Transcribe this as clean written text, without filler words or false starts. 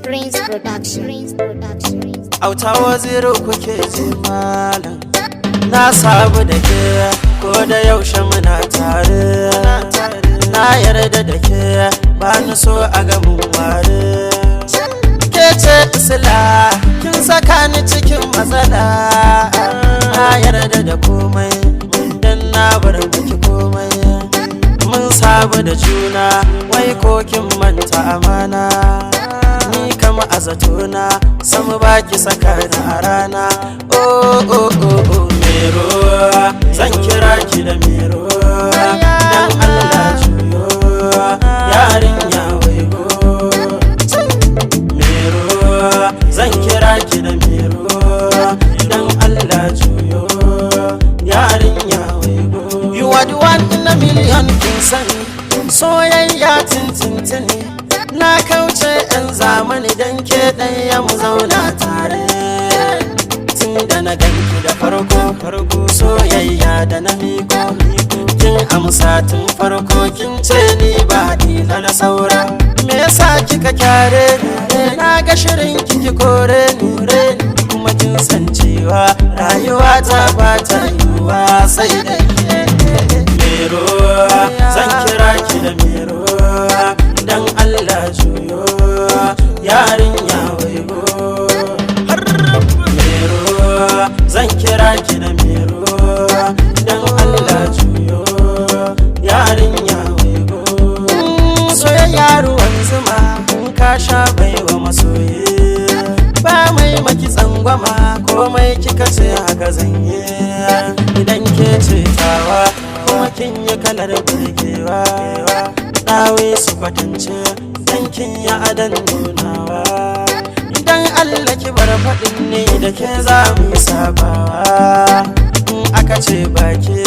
Prince Production. Auta Waziri kuke ji malam, na sabu da ke ko da yaushe muna tare. Na yarda da ke ba ni so a ga mun ware. Ke ce isla kin saka ni cikin matsala. Na yarda da komai dan na bar miki komai. Mun sabu da juna wai ko kin manta amana. Ni kama a zatona samu baki saka da a rana. Oh oh oh oh Mero, zan kira ki da Mero. Dan Allah juyo yarinya waigo. Mero, zan kira ki da Mero. Dan Allah juyo yarinya waigo. You are the one in a million kin sani. Soyayya tintintini na kauce yan zamani dan ke ɗaya mu zauna tare. Tun da na ganki da farko soyayya da na miko. Kin amsa tun farko kin ce ni ba ina da saura. Me yasa kika kyare ni? Na ga shirin kiki kore ni. Kuma kin san cewa rayuwa ta ba ta yiwuwa sai da ke. Mero, zan kira ki da Mero. Dan Allah juyo yarinya waigo. Mero, zan kira ki da Mero. Dan Allah juyo yarinya waigo. Soyayya ruwan zuma in ka sha baiwa masoyi. Ba mai maki tsangwama komai kika ce haka zanye. Idan ke ce tawa kuma kin yi kalar burgewa. Dawe su kwatance dan kin yi adan nunawa. Idan Allah ki bar faɗin ne da ke za mu sabawa. In aka ce baki